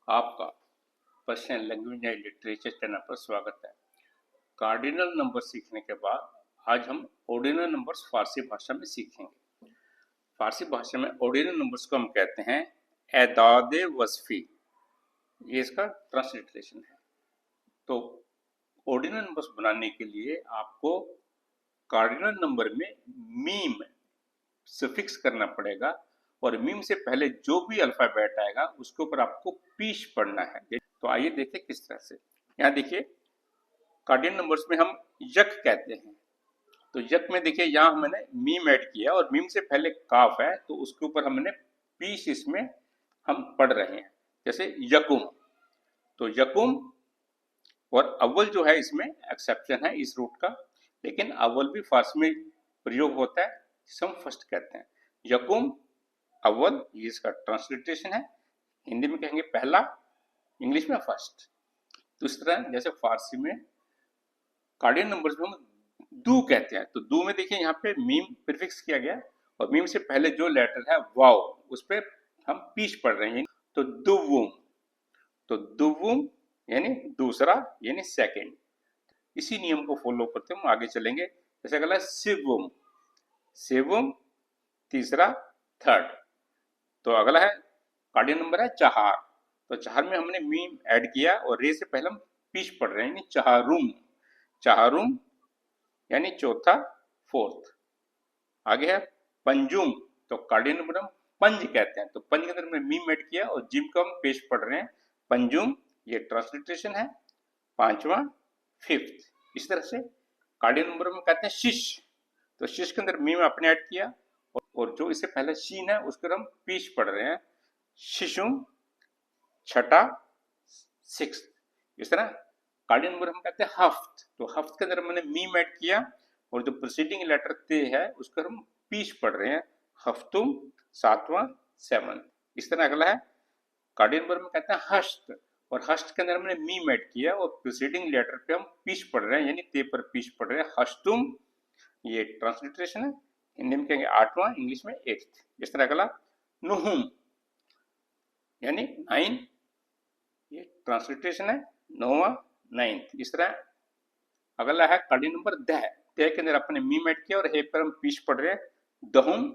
आपका Persian language and literature channel पर स्वागत है। कार्डिनल नंबर सीखने के बाद आज हम ऑर्डिनल नंबर्स फारसी भाषा में सीखेंगे। फारसी भाषा में ऑर्डिनल नंबर्स को हम कहते हैं एदाद वस्फी। ये इसका ट्रांसलिटरेशन है। तो ऑर्डिनल नंबर्स बनाने के लिए आपको कार्डिनल नंबर में मीम सफिक्स करना पड़ेगा और मीम से पहले जो भी अल्फाबेट आएगा उसके ऊपर आपको पीश पढ़ना है। तो आइए देखें किस तरह से। यहाँ देखिए कार्डिनल नंबर्स में हम यक कहते हैं। तो यक में देखिए यहाँ मैंने मीम ऐड किया और मीम से पहले काफ है तो उसके ऊपर हमने पीश इसमें हम पढ़ रहे हैं। जैसे यकुम, तो यकुम और अव्वल जो है इसमें एक्सेप्शन है इस रूट का, लेकिन अव्वल भी फारसी में प्रयोग होता है जिसे हम फर्स्ट कहते हैं। यकुम अव्वल, ये इसका ट्रांसलिटरेशन है। हिंदी में कहेंगे पहला, इंग्लिश में फर्स्ट। तो इस तरह जैसे फारसी में कार्डिनल नंबर्स में हम दू कहते हैं, तो दू में देखिए यहाँ पे मीम प्रीफिक्स किया गया और मीम से पहले जो लेटर है वाव उस पर हम पीछ पढ़ रहे हैं। तो दुवुम, तो दुवुम यानी दूसरा यानी सेकंड। इसी नियम को फॉलो करते हम आगे चलेंगे। जैसे अगला सिवुम, सेवुम तीसरा थर्ड। तो अगला है कार्डिनल नंबर है चहार। तो चहार में हमने मीम ऐड किया और रे से पहले हम पीछ पढ़ रहे हैं, चहारुम, चहारुम यानी चौथा फोर्थ। आगे है पंजुम, तो कार्डिनल नंबर हम पंज कहते हैं। तो पंज के अंदर हमने मीम ऐड किया और जिम को हम पेश पढ़ रहे हैं पंजुम, ये ट्रांसलिटरेशन है। पांचवा फिफ्थ। इस तरह से कार्डिनल नंबर में कहते हैं शिश, तो शिश के अंदर मीम आपने ऐड किया और जो इससे पहले शीन है उसको हम पीछ पढ़ रहे हैं शिशुम, छठा सिक्स। इस तरह कार्डिनल नंबर हम कहते हैं हफ्त, तो हफ्त के अंदर मैंने मीम ऐड किया और जो प्रोसीडिंग लेटर ते है उसको हम पीछ पढ़ रहे हैं हफ्तुम, सातवां सेवन। इस तरह अगला है कार्डिनल नंबर में कहते हैं हस्त, और हस्त के अंदर हमने मीम ऐड किया और प्रोसीडिंग लेटर पे हम पीछ पढ़ रहे हैं यानी ते पर पीछ पढ़ रहे हैं हस्तुम, ये ट्रांसलिटरेशन है। हिंदी में कहेंगे आठवां, इंग्लिश में एट्थ। इस तरह अगला नुहुम यानी नाइन, ये ट्रांसलिटरेशन है नौवां नाइन्थ। इस तरह अगला है कार्डिनल नंबर दह, दह के अंदर अपने मीम ऐड किया और हे पर हम पीछ पढ़ रहे हैं दहुम,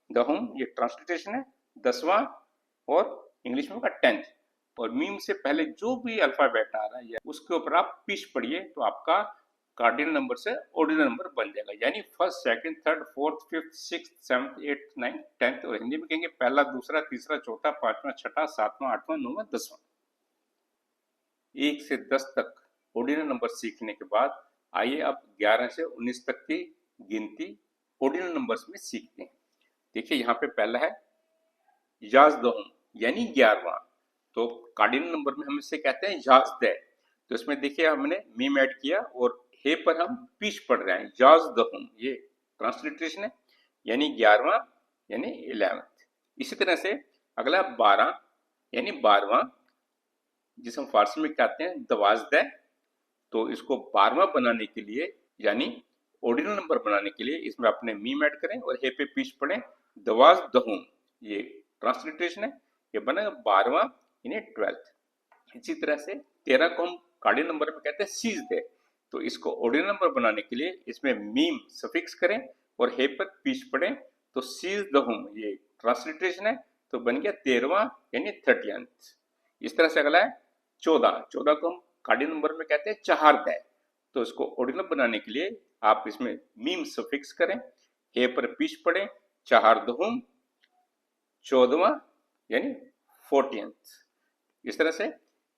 दहुम ये ट्रांसलिटरेशन है दसवां और इंग्लिश में होगा टेंथ। और मीम से पहले जो भी अल्फाबेट आ रहा है उसके ऊपर आप पीछ पढ़िए तो आपका कार्डिनल नंबर से ऑर्डिनल नंबर बन जाएगा, यानी first second third fourth fifth sixth seventh eighth ninth tenth. और हिंदी में कहेंगे पहला दूसरा तीसरा चौथा पांचवा छठा सातवां आठवां नौवां दसवां। 1 से 10 तक ऑर्डिनल नंबर सीखने के बाद आइए अब 11 से 19 तक की गिनती ऑर्डिनल नंबर्स में सीखते हैं। देखिए यहाँ पे पहला है याजदहुम यानी 11वां। तो कार्डिनल नंबर में हम इसे कहते हैं याजदे। तो इसमें देखिए हमने मीम ऐड किया और हे पर हम पीछ पढ़ रहे हैं याजदहुम, ये ट्रांसलिटरेशन है यानी 11वां यानी 11th। इसी तरह से अगला 12 यानी 12वां, जिसे हम फारसी में कहते हैं दवाजदे। तो इसको 12वां बनाने के लिए यानी ऑर्डिनल नंबर बनाने के लिए इसमें अपने मीम ऐड करें और हे पे पीछ पढ़ें दवाजदहुम, ये ट्रांसलिटरेशन है। ये बना 12वां यानी 12th। इसी तरह से 13 को हम कार्डिनल नंबर में कहते हैं सीजदे। तो इसको ऑर्डिनल नंबर बनाने के लिए इसमें मीम सफिक्स करें और हे पर पीछ पढ़ें तो सीजदहुम, ये ट्रांसलिटरेशन है। तो बन गया 13वां यानी 30th। इस तरह से अगला है 14, 14 को हम कार्डिनल नंबर में कहते हैं चहारदे। तो इसको ऑर्डिनल बनाने के लिए आप इसमें मीम सफिक्स करें, हे पर पीछ पढ़ें चहारदहुम, 14वां यानी 14th। इस तरह से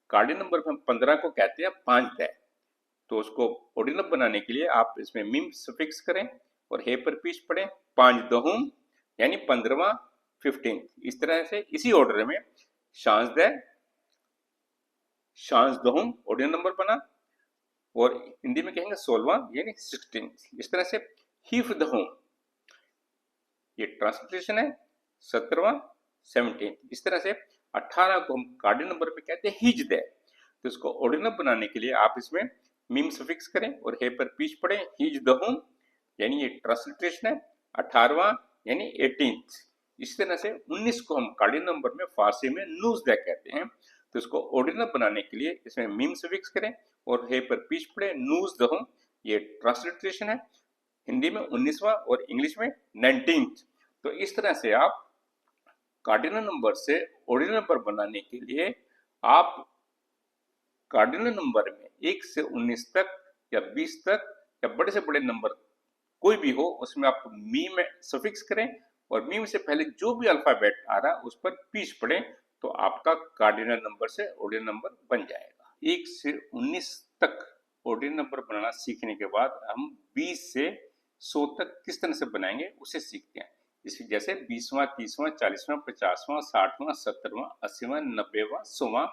कार्डिनल नंबर में हम 15 को कहते हैं पांचदे। तो उसको ऑर्डिनल बनाने के लिए आप इसमें मीम सफिक्स करें और हे पर पीछ पढ़ें पांचदहुम यानी 15वां 15th। इस तरह से इसी ऑर्डर में शांजदे, शांजदहुम ऑर्डिनल नंबर बना और हिंदी में कहेंगे 16वां यानी 16th। इस तरह से हिफदहुम, ये ट्रांसलिटरेशन है 17वां 17th। इस तरह से 18 को हम कार्डिनल नंबर पे कहते हैं हिजदे। तो इसको ऑर्डिनल बनाने के लिए आप इसमें मीम सफिक्स करें और हे पर पीछ पढ़ें हिजदहुम यानी ये ट्रांसलिटरेशन है 18वां यानी 18th। इस तरह से 19 को हम कार्डिनल नंबर में फारसी में नूजदे कहते हैं। तो इसको ऑर्डिनल बनाने के लिए इसमें मीम सफिक्स करें और हे पर पीछ पड़े नूज दहम, ये ट्रांसलिट्रेशन है। हिंदी में 19वां और इंग्लिश में 19th। तो इस तरह से आप कार्डिनल नंबर से ऑर्डिनल नंबर बनाने के लिए आप कार्डिनल नंबर में 1 से 19 तक या 20 तक या बड़े से बड़े नंबर कोई भी हो उसमें आप मीम सफिक्स करें और मीम से पहले जो भी अल्फाबेट आ रहा है उस पर पीछ पड़े, तो आपका कार्डिनल नंबर से ऑर्डिनल नंबर बन जाएगा। 1 से 19 तक ऑर्डिनल नंबर बनाना सीखने के बाद हम 20 से 100 तक किस तरह से बनाएंगे उसे सीखते हैं। इसी जैसे 20वां, 30वां, 40वां, 50वां, 60वां, 70वां, 80वां, 90वां, 100वां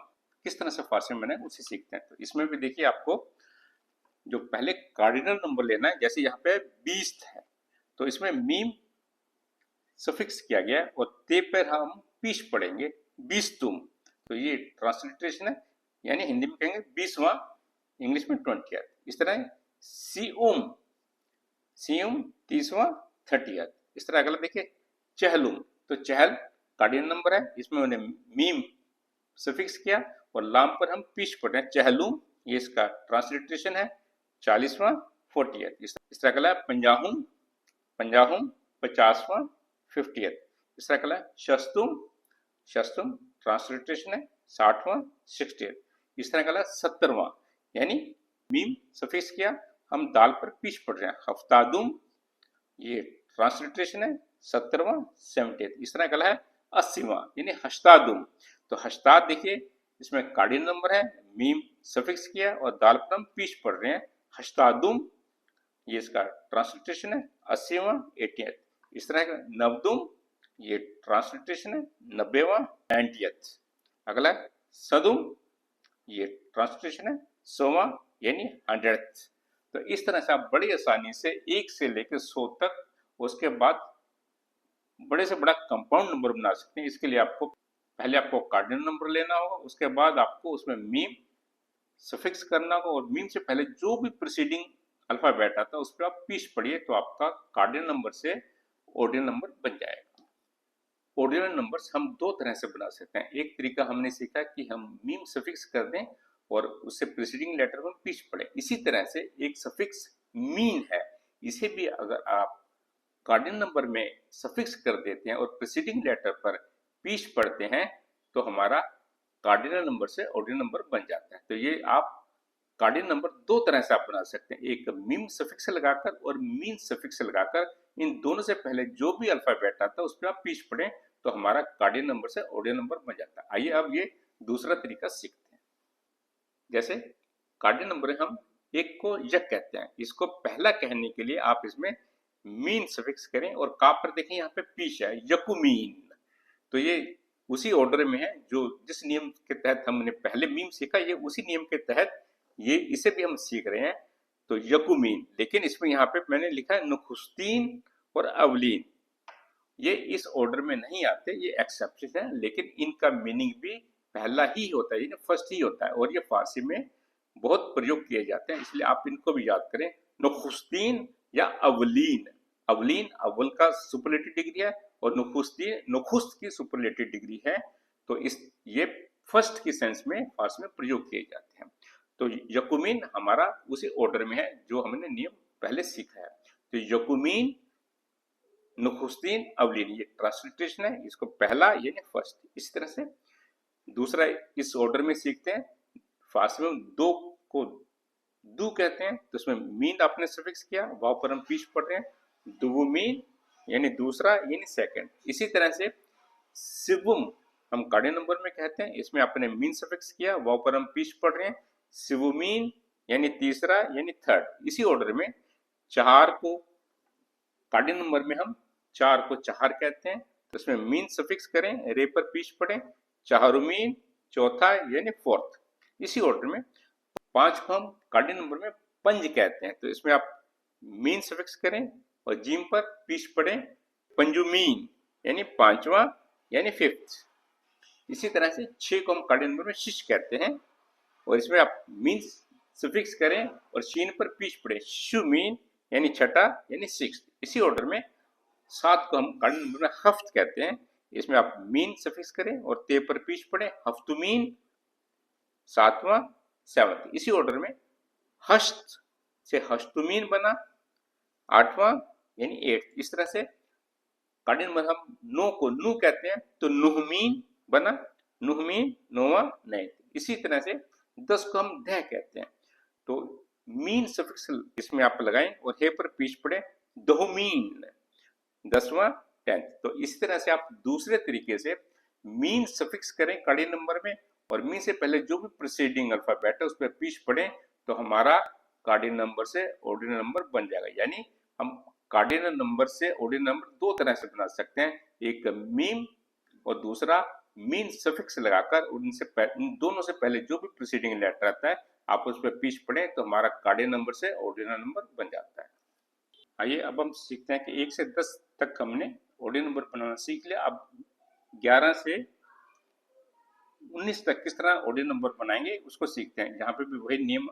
किस तरह से फारसी में बनाए उसे सीखते हैं। तो इसमें भी देखिए आपको जो पहले कार्डिनल नंबर लेना है, जैसे यहाँ पे 20 है तो इसमें मीम सफिक्स किया गया और ते पर हम पीछ पढ़ेंगे 20 तुम, तो ये ट्रांसलिट्रेशन है, यानी हिंदी में कहेंगे 20वां, इंग्लिश में 20th। इस तरह सीउम, सीउम 30वां, 30th। इस तरह अगला देखिए चहलुम, तो चहल कार्डिनल नंबर है, इसमें उन्हें मीम सफिक्स किया और लाम पर हम पीछ पढ़ रहे हैं चहलुम, ये इसका ट्रांसलिट्रेशन है 40वां, 40th। इस तरह अगला पंजाहुम, पंजाहुम 50वां, 50th। इस तरह अगला शस्तुम, शस्तुम ट्रांसलिट्रेशन है 60वां, 60th। इस तरह अगला 70वां, यानी मीम सफिक्स किया हम दाल पर पीछ पढ़ रहे हैं हफ्तादुम, ये ट्रांसलिट्रेशन है 70वां, 70th। इस तरह अगला है 80वां, यानी हश्तादुम, तो हश्ताद देखिए इसमें कार्डिनल नंबर है, मीम सफिक्स किया और दाल पर हम पीछ पढ़ रहे हैं हश्तादुम, ये इसका ट्रांसलिट्रेशन है 80वां, 80th। इस तरह का नवदुम, ये ट्रांसलिट्रेशन है 90वां, 90th। अगला सदुम, ये ट्रांसलिट्रेशन है 100वां, यानी 100th। तो इस तरह से आप बड़ी आसानी से 1 से लेकर 100 तक उसके बाद बड़े से बड़ा कंपाउंड नंबर बना सकते हैं। इसके लिए आपको पहले आपको कार्डिनल नंबर लेना होगा, उसके बाद आपको उसमें मीम सफिक्स करना होगा और मीम से पहले जो भी प्रीसीडिंग अल्फाबेट आता है उस पर आप पीछ पढ़िए, तो आपका कार्डिनल नंबर से ऑर्डिनल नंबर बन जाएगा। ऑर्डिनल नंबर्स हम दो तरह से बना सकते हैं। एक तरीका हमने सीखा कि हम मीम सफिक्स कर दें और उससे प्रीसीडिंग लेटर पर पीछ पढ़े। इसी तरह से एक सफिक्स मीन है, इसे भी अगर आप कार्डिनल नंबर में सफिक्स कर देते हैं और प्रीसीडिंग लेटर पर पीछ पढ़ते हैं तो हमारा कार्डिनल नंबर से ऑर्डिनल नंबर बन जाता है। तो ये आप कार्डिनल नंबर दो तरह से आप बना सकते हैं, एक मीम सफिक्स लगाकर और मीन सफिक्स लगाकर। इन दोनों से पहले जो भी अल्फाबेट आता है उस पर आप पीछ पढ़ें तो हमारा कार्डिनल नंबर से ऑर्डिनल नंबर बन जाता है। आइए अब ये दूसरा तरीका सीखते हैं। जैसे कार्डिनल नंबर हम एक को यक कहते हैं, इसको पहला कहने के लिए आप इसमें मीन सफिक्स करें और का पर देखें यहाँ पे पीछ है यकुमीन, तो ये उसी ऑर्डर में है जो जिस नियम के तहत हमने पहले मीम सीखा, ये उसी नियम के तहत ये इसे भी हम सीख रहे हैं। तो यकुमीन, लेकिन इसमें यहाँ पे मैंने लिखा है नुखुस्तीन और अवलीन, ये इस ऑर्डर में नहीं आते, ये एक्सेप्शन है, लेकिन इनका मीनिंग भी पहला ही होता है, फर्स्ट ही होता है और ये फारसी में बहुत प्रयोग किए जाते हैं, इसलिए आप इनको भी याद करें। नुखुस्तीन या अवलीन, अवलीन अव्वल का सुपरलेटिव डिग्री है और नुखुस्तीन नुखुस्त की सुपरलेटिव डिग्री है, तो इस ये फर्स्ट की सेंस में फारसी में प्रयोग किए जाते हैं। तो यकुमीन हमारा उसी ऑर्डर में है जो हमने नियम पहले सीखा है। तो यकुमीन, नुखुस्तीन, अवलीन, ये ट्रांसलिट्रेशन है, इसको पहला यानी फर्स्ट। इस तरह से दूसरा इस ऑर्डर में सीखते हैं। फारसी में दो को दू कहते हैं, तो उसमें मीन आपने सफिक्स किया, वाव पर हम पीछ पढ़ रहे हैं दुवुमीन, यानी दूसरा यानी सेकंड। इसी तरह से सिवुम हम कार्डिनल नंबर में कहते हैं, इसमें आपने मीन सफिक्स किया, वाव पर हम पीछ पढ़ रहे हैं सिवुमीन, यानी तीसरा यानी थर्ड। इसी ऑर्डर में चार को कार्डिनल नंबर में हम चार को चार कहते हैं, तो इसमें मीन सफिक्स करें, रे पर पीछ पढ़ें चारुमीन, चौथा यानी फोर्थ। इसी ऑर्डर में पांच को हम कार्डिनल नंबर में पंज कहते हैं, तो इसमें आप मीन सफिक्स करें और जीम पर पीछ पढ़ें पंजुमीन, यानी पांचवा यानी फिफ्थ। इसी तरह से छह को हम कार्डिनल नंबर में शिश कहते हैं और इसमें आप मीन सफिक्स करें और शीन पर पीछ पढ़ें शिशुमीन, यानी छठा यानी सिक्स। इसी ऑर्डर में सात को हम कार्डिनल नंबर में हफ्त कहते हैं, इसमें आप मीन सफिक्स करें और ते पर पीछ पढ़ें हफ्तुमीन, सातवां सेवंथ, इसी ऑर्डर में। हस्त से हस्तुमीन बना, आठवां यानी एट। इस तरह से कार्डिनल नंबर हम नो को नू कहते हैं तो नुहमीन बना, नुहमीन नौवां नैत। इसी तरह से 10 को हम दह कहते हैं तो मीन सफिक्स इसमें आप लगाएं और हे पर पीछ पड़े दहुमीन, 10वां टेंथ। तो इस तरह से आप दूसरे तरीके से मीन सफिक्स करें कार्डिनल नंबर में, और मीन से पहले जो भी प्रीसीडिंग अल्फाबेट है उस पर पीछ पड़े तो हमारा कार्डिनल नंबर से ऑर्डिनल नंबर बन जाएगा। यानी हम कार्डिनल नंबर से ऑर्डिनल नंबर दो तरह से बना सकते हैं, एक मीम और दूसरा मीन सफिक्स लगाकर उनसे उन दोनों से पहले जो भी प्रीसीडिंग लेटर आता है आप उस पर पीछ पड़े तो हमारा कार्डिनल नंबर से ऑर्डिनल नंबर बन जाता है। आइए अब हम सीखते हैं कि 1 से 10 तक हमने ऑर्डिनल नंबर बनाना सीख लिया। अब 11 से 19 तक किस तरह ऑर्डिनल नंबर बनाएंगे उसको सीखते हैं। यहाँ पे भी वही नियम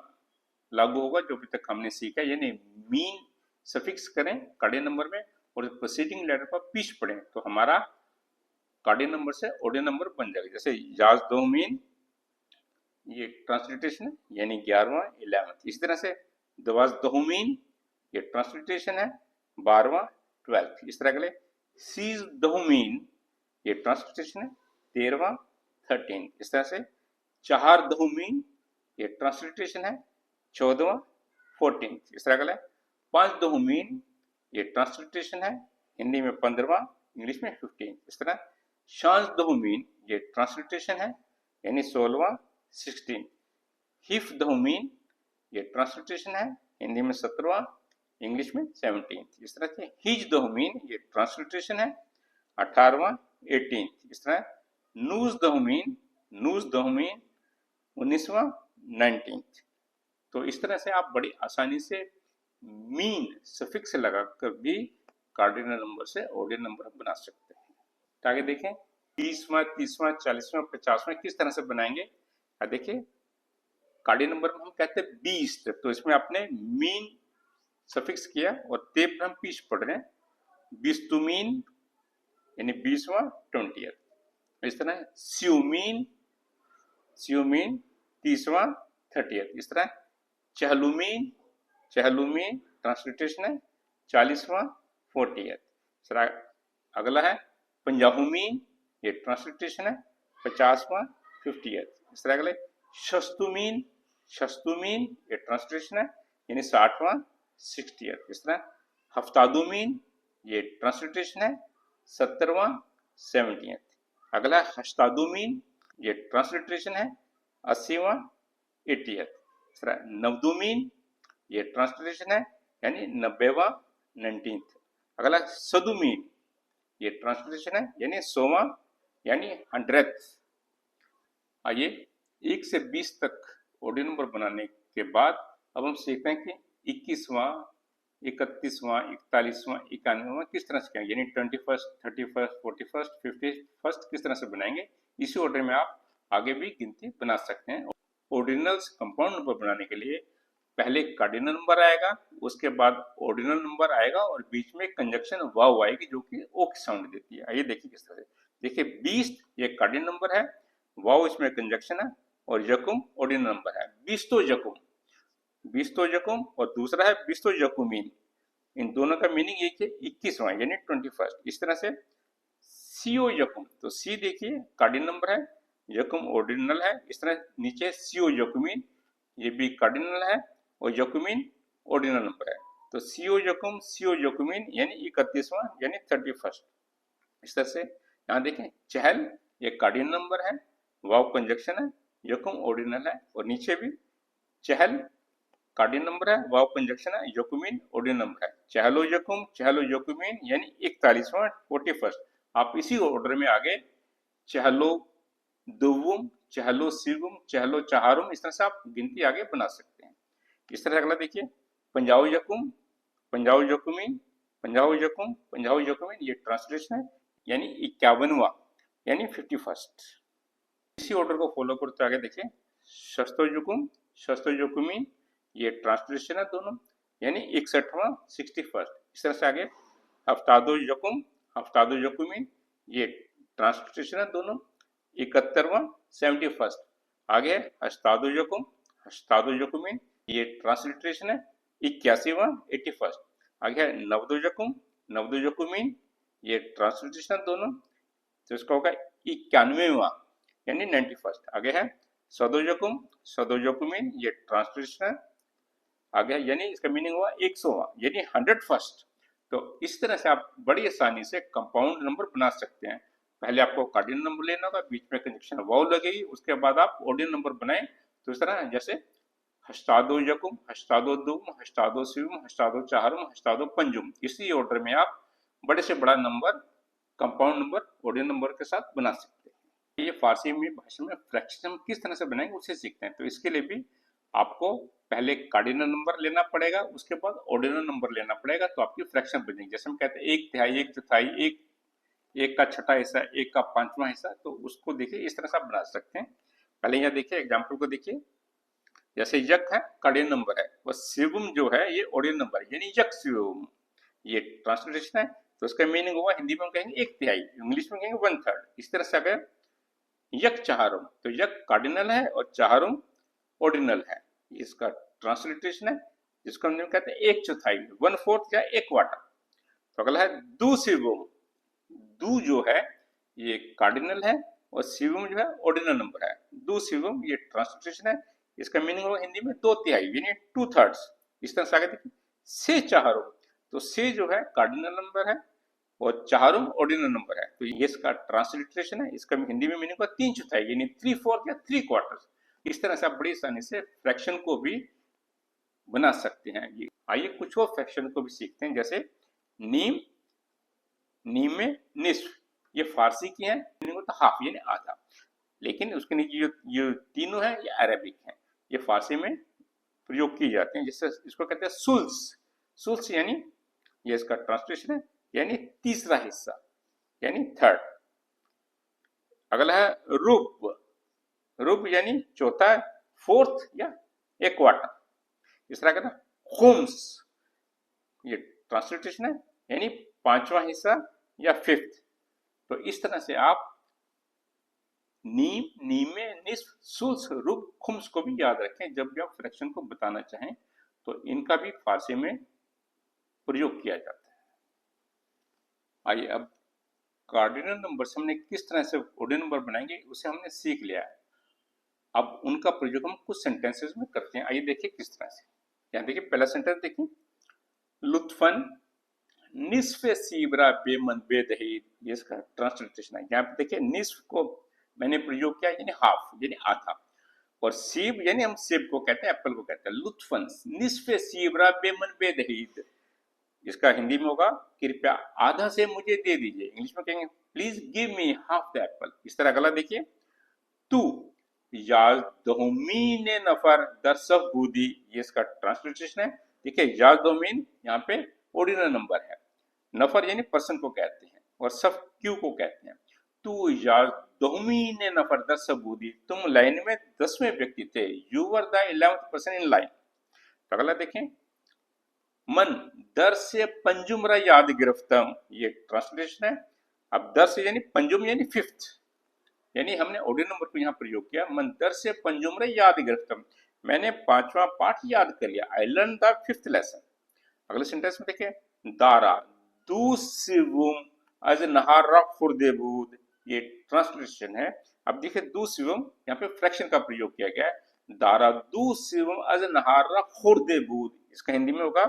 लागू होगा जो अभी तक हमने सीखा, यानी मीन सफिक्स करें कार्डिनल नंबर में और प्रीसीडिंग लेटर पर पीछ पड़े तो हमारा कार्डिनल नंबर से ऑर्डिनल नंबर बन जाएगा। जैसे याज दो मीन, ये ट्रांसलिटेशन है यानी 11वां 11th। इसी तरह से दवाज दहुमीन, ये ट्रांसलिटेशन है 12वां 12th। इस तरह के लिए सीज दहुमीन, ये ट्रांसलिटेशन है 13वां 13th। इस तरह से चार दहुमीन, ये ट्रांसलिटेशन है 14वां 14th। इस तरह के लिए पांच दहुमीन, ये ट्रांसलिटेशन है हिंदी में 15वां, इंग्लिश में 15th। इस तरह शांस दहुमीन, ये ट्रांसलिटेशन है यानी 16वां 16। हिफ दहुमीन, ये ट्रांसलिटेशन है हिंदी में 17वां, इंग्लिश में 17th। इस तरह से हिज दहुमीन, ये ट्रांसलिटेशन है 18वां 18th। इस तरह नूज दहुमीन, नूज दहुमीन 19वां 19th। तो इस तरह से आप बड़ी आसानी से मीन सफिक्स लगाकर भी कार्डिनल नंबर से ऑर्डिनल नंबर बना सकते हैं। तो आगे देखें 20वां 30वां 40वां 50वां किस तरह से बनाएंगे। देखिए कार्डिनल नंबर में हम कहते हैं 20, तो इसमें आपने मीन सफिक्स किया और ते पर हम पीछ पढ़ रहे हैं, 20 टू मीन यानी 20वां 20th। इस तरह स्यूमीन, स्यूमीन 30वां 30th। इस तरह चहलुमीन, चहलुमीन ट्रांसलिटेशन है 40वां 40th। इस तरह अगला है पंजाहुमीन, ये ट्रांसलिटेशन है 50वां 50th। इस तरह अगले शस्तुमीन, शस्तुमीन ये ट्रांसलेशन है यानी 60वां 60th। इस तरह हफ्तादुमीन, ये ट्रांसलिटेशन है 70वां 70th। अगला हस्तादुमीन, ये ट्रांसलिटेशन है 80वां 80th। इस तरह नवदुमीन, ये ट्रांसलिटेशन है यानी 90वां 19th। अगला सदुमीन, ये ट्रांसलिटेशन है यानी 100वां यानी 100th। आइए 1 से 20 तक ऑर्डिनल नंबर बनाने के बाद अब हम सीखते हैं कि 21वां 31वां 41वां 91वां किस तरह से करेंगे, यानी 21st 31st 41st 51st किस तरह से बनाएंगे। इसी ऑर्डर में आप आगे भी गिनती बना सकते हैं। ऑर्डिनल्स कंपाउंड नंबर बनाने के लिए पहले कार्डिनल नंबर आएगा, उसके बाद ऑर्डिनल नंबर आएगा और बीच में कंजक्शन वाव आएगी जो कि ओ की साउंड देती है। आइए देखिए किस तरह से। देखिए 20 ये कार्डिनल नंबर है, वाव इसमें कंजक्शन है और यकुम ऑर्डिनल नंबर है। 20 तो यकुम, 20 तो यकुम और दूसरा है 20 तो यकुमीन। इन दोनों का मीनिंग एक है 21वां यानी 21st। इस तरह से सीओ यकुम, तो सी देखिए कार्डिनल नंबर है, यकुम ऑर्डिनल है। इस तरह नीचे सीओ यकुमीन, ये भी कार्डिनल है और यकुमीन ऑर्डिनल नंबर है। तो सीओ यकुम सीओ यकुमीन यानी 31वां यानी 31st। इस तरह से यहाँ देखें चहल ये कार्डिनल नंबर है, वाव कंजक्शन है, यकुम ऑर्डिनल है और नीचे भी चहल कार्डिनल नंबर है, वाव कंजक्शन है, यकुमीन ऑर्डिनल नंबर है। चहलो यकुम चहलो यकुमीन यानी 41वां 41st। आप इसी ऑर्डर में आगे चहलो दुवुम चहलो सिवुम चहलो चहारुम इस तरह से आप गिनती आगे बना सकते हैं। इस तरह अगला देखिए पंजाओ यकुम पंजाओ यकुमीन पंजाओ यकुम पंजाओ यकुमीन, ये ट्रांसलेशन है यानी 51वां यानी 51st। इसी ऑर्डर को फॉलो करते आगे देखिए शस्तो यकुम शस्तो यकुमीन, ये ट्रांसलेशन है दोनों यानी 61वां 61st। इस तरह से आगे हफ्तादो यकुम हफ्तादो यकुमीन, ये ट्रांसलेशन है दोनों 71वां 71st। आगे है हस्तादुजकुम, हस्तादुजकुमिन, ये ट्रांसलिट्रेशन है 81वां 81st। आगे है नवदुजकुम, नवदुजकुमिन, ये ट्रांसलिट्रेशन दोनों, तो इसका होगा 91वां यानी 91st। आगे है सदोजकुम, सदोजकुमिन, ये ट्रांसलेशन है। आगे यानी इसका मीनिंग हुआ 100वां यानी 101st। तो इस तरह से आप बड़ी आसानी से कंपाउंड नंबर बना सकते हैं। पहले आपको कार्डिनल नंबर लेना होगा, बीच में कंजक्शन वाव लगेगी, उसके बाद आप ऑर्डिनल नंबर बनाएं। तो इस तरह जैसे हस्तादो यकुम, हस्तादो दुम, हस्तादो सिवम, हस्तादो चाहरुम, हस्तादो पंजुम, इसी ऑर्डर में आप बड़े से बड़ा number compound number ordinal number के साथ बना सकते हैं। ये फारसी में भाषा में फ्रैक्शन हम किस तरह से बनाएंगे उसे सीखते हैं। तो इसके लिए भी आपको पहले कार्डिनल नंबर लेना पड़ेगा, उसके बाद ऑर्डिनल नंबर लेना पड़ेगा, तो आपकी फ्रैक्शन बनेगी। जैसे हम कहते हैं एक तिहाई, एक चौथाई, एक का छठा हिस्सा, एक का पांचवा हिस्सा, तो उसको देखिए इस तरह से आप बना सकते हैं। पहले यहाँ देखिए एग्जाम्पल को देखिए, जैसे यक है कार्डिनल नंबर है, और शिवम जो है ये ऑर्डिनल नंबर है यानी यक शिवम, ये ट्रांसलेशन है। तो इसका मीनिंग हुआ हिंदी में कहेंगे एक तिहाई, इंग्लिश में कहेंगे 1/3। इस तरह से अगर यक चाहरुम, तो यक कार्डिनल है और चाहरुम ऑर्डिनल है, इसका ट्रांसलिट्रेशन है, जिसको हम कहते हैं एक चौथाई, 1/4 या एक क्वार्टर। तो अगला है दू शिवम, दू जो है ये कार्डिनल है और शिवम जो है ऑर्डिनल नंबर है। दू शिवम ये ट्रांसलिट्रेशन है, इसका मीनिंग होगा हिंदी में 2/3 यानी 2/3। इस तरह से आगे देखिए से चाहरुम, तो से जो है कार्डिनल नंबर है और चाहरुम ऑर्डिनल नंबर है, तो ये इसका ट्रांसलिट्रेशन है, इसका हिंदी में मीनिंग होगा 3/4 यानी 3/4 या 3/4। इस तरह से आप बड़ी आसानी से फ्रैक्शन को भी बना सकते हैं। ये आइए कुछ और फ्रैक्शन को भी सीखते हैं, जैसे नीम, नीम में निस्फ, ये फारसी की है, मीनिंग होता हाफ यानी आधा, लेकिन उसके नीचे जो तीनों है ये अरेबिक है, ये फारसी में प्रयोग किए जाते हैं। जैसे इसको कहते हैं सुल्स, सुल्स यानी ये इसका ट्रांसलेशन है यानी तीसरा हिस्सा यानी थर्ड। अगला है रुब, रुब यानी चौथा, फोर्थ या एक क्वार्टर। इस तरह कहता है खुम्स, ये ट्रांसलेशन है यानी पांचवा हिस्सा या फिफ्थ। तो इस तरह से आप नीम, नीमे, निस्फ, सुल्स, रुब, खुम्स को भी याद रखें जब भी आप फ्रैक्शन को बताना चाहें, तो इनका भी फारसी में प्रयोग किया जाता है। आइए अब कार्डिनल नंबर से हमने किस तरह से ऑर्डिनल नंबर बनाएंगे उसे हमने सीख लिया है। अब उनका प्रयोग हम कुछ सेंटेंसेस में करते हैं। आइए देखिए किस तरह से। यहाँ देखिए पहला सेंटेंस देखिए, लुत्फन निस्फ सीबरा बेमन बेदहीद, ये इसका ट्रांसलेशन है। यहाँ पे देखिए निस्फ को मैंने प्रयोग किया यानी हाफ यानी आधा, और सीब यानी हम सेब को कहते हैं, एप्पल को कहते हैं। लुत्फन निस्फ सीबरा बेमन बेदहीद, इसका हिंदी में होगा कृपया आधा से मुझे दे दीजिए, इंग्लिश में कहेंगे please give me half the Apple. इस तरह अगला देखिए, तू याजदोमीन नफर दरसफ बूदी, ये इसका ट्रांसलेशन है। देखिए याजदोमीन यहाँ पे ऑर्डिनल नंबर है, नफर यानी पर्सन को कहते हैं और सफ क्यू को कहते हैं। तू याजदोमीन नफर दरसफ बूदी, तुम लाइन में 10वें व्यक्ति थे, you were the 11th person in line. तो अगला देखें, मन दर से पंजुमरा याद गिरफ्तम, ये ट्रांसलेशन है। अब दर से यानी पंजुम यानी फिफ्थ, यानी हमने ऑर्डिनल नंबर को यहाँ प्रयोग किया। मन दर से पंजुमरा याद गिरफ्तम, मैंने पांचवा पाठ याद कर लिया, I learn the fifth lesson. अगले सेंटेंस में देखिए, दारा दूसिवुम अज नहारा खुर्देबूद, ये ट्रांसलेशन है। अब देखिए दूसिवुम यहाँ पे फ्रैक्शन का प्रयोग किया गया है, दारा दूसिवुम अज नहारा खुर्देबूद, इसका हिंदी में होगा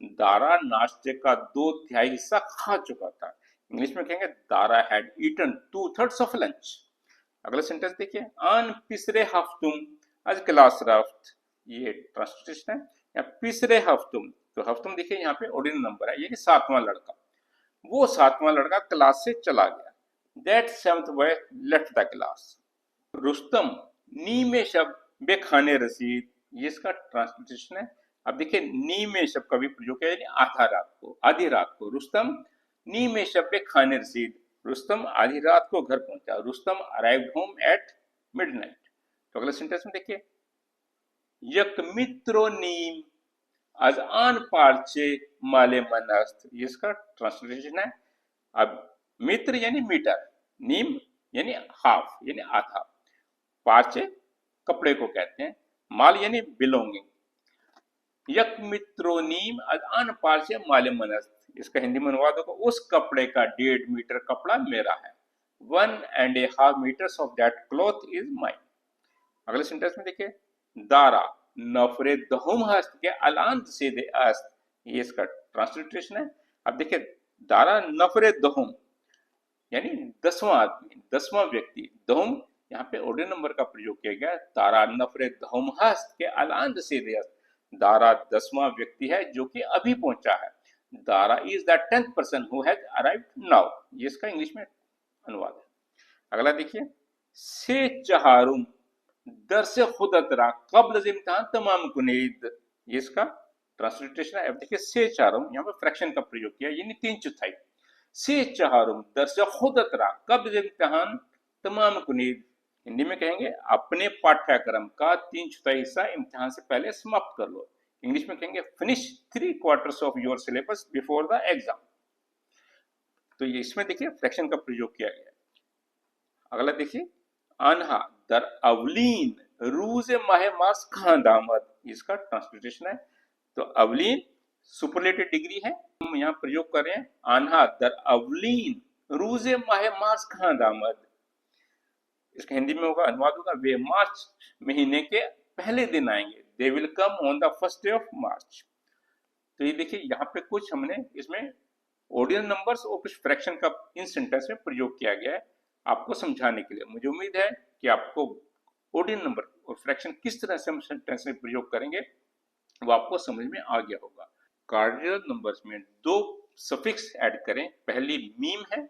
दारा नाश्ते का 2/3 हिस्सा खा चुका था, इंग्लिश में कहेंगे Dara had eaten 2/3 of lunch. अगला सेंटेंस देखिए, अन पिछले हफ्तुम आज क्लास रफ्त, ये ट्रांसलेशन है। या पिछले हफ्तुम, तो हफ्तुम देखिए यहाँ पे ऑर्डिनल नंबर है यानी 7वां लड़का, वो 7वां लड़का क्लास से चला गया, that 7th boy left the class. Rustam नी में शब बेखाने रसीद, ये इसका ट्रांसलेशन है। अब देखिए नी में शब का भी प्रयोग किया यानी आधा रात को, आधी रात को। रुस्तम नी में शब बेखाने रसीद, रुस्तम आधी रात को घर पहुंचा, Rustam arrived home at midnight. तो अगले सेंटेंस में देखिए, यक मित्रो नीम आज आन पार्चे माले मनस्त, ये इसका ट्रांसलेशन है। अब मित्र यानी मीटर, नीम यानी हाफ यानी आधा, पार्चे कपड़े को कहते हैं। माल यानी बिलोंगिंग। यक मित्रोनीम अन पार्श्य माले मनस्त, इसका हिंदी में अनुवाद होगा उस कपड़े का 1.5 मीटर कपड़ा मेरा है। 1.5 meters of that cloth is mine. अगले सेंटेंस में देखिए, दारा नफरे दहुम हस्त के अलांत से दे अस्त, ये इसका ट्रांसलिट्रेशन है। अब देखिए, दारा नफरे दहुम यानी 10वां आदमी, 10वां व्यक्ति। दहुम यहाँ पे ऑर्डिनल नंबर का प्रयोग किया गया। दारा नफरे दहुम हस्त के अलांत से दे अस्त, दारा 10वां व्यक्ति है जो कि अभी पहुंचा है। Dara is the 10th person who has arrived now, ये इसका इंग्लिश में अनुवाद है। अगला देखिए, से चहारुम दर से खुद अतरा कब्ल इम्तिहान तमाम कुनीद, ये इसका ट्रांसलिट्रेशन है। अब देखिए, से चारुम यहाँ पर फ्रैक्शन का प्रयोग किया, यानी 3/4। से चहारुम दर से खुद अतरा कब्ल इम्तिहान तमाम कुनीद, हिंदी में कहेंगे अपने पाठ्यक्रम का 3/4 हिस्सा इम्तिहान से पहले समाप्त कर लो। इंग्लिश में कहेंगे finish 3/4 of your syllabus before the exam. तो ये इसमें देखिए फ्रैक्शन का प्रयोग किया गया। अगला देखिए, अनहा दर अवलीन रूज माहे मास खां दामद, इसका ट्रांसलेशन है। तो अवलीन सुपरलेटिव डिग्री है, हम यहाँ प्रयोग कर रहे हैं अनहा दर अवलीन रूज माहे मास खां दामद, इसका हिंदी में होगा, अनुवाद होगा, वे मार्च महीने के पहले दिन आएंगे। They will come on the first day of March. तो ये देखिए, यहाँ पे कुछ हमने इसमें ऑर्डिनल नंबर्स और कुछ फ्रैक्शन का इन सेंटेंस में प्रयोग किया गया है आपको समझाने के लिए। मुझे उम्मीद है कि आपको ऑर्डिनल नंबर और फ्रैक्शन किस तरह से हम सेंटेंस में प्रयोग करेंगे वो आपको समझ में आ गया होगा। कार्डिनल नंबर्स में 2 सफिक्स ऐड करें। पहली मीम है,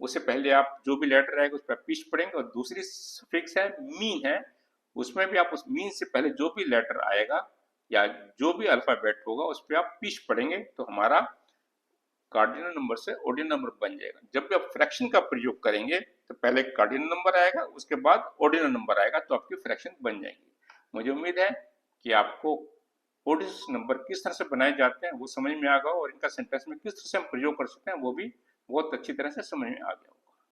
उससे पहले आप जो भी लेटर आएगा उस पर पिच पढ़ेंगे, और दूसरी सफिक्स है मीन है, उसमें भी आप उस मीन से पहले जो भी लेटर आएगा या जो भी अल्फाबेट होगा उस पर आप पिच पढ़ेंगे, तो हमारा कार्डिनल नंबर से ऑर्डिनल नंबर बन जाएगा। जब भी आप फ्रैक्शन का प्रयोग करेंगे तो पहले कार्डिनल नंबर आएगा, उसके बाद ऑर्डिनल नंबर आएगा, तो आपकी फ्रैक्शन बन जाएगी। मुझे उम्मीद है कि आपको ऑर्डिनल नंबर किस तरह से बनाए जाते हैं वो समझ में आ गया, और इनका सेंटेंस में किस तरह से हम प्रयोग कर सकते हैं वो भी बहुत अच्छी तरह से समझ में आ गया।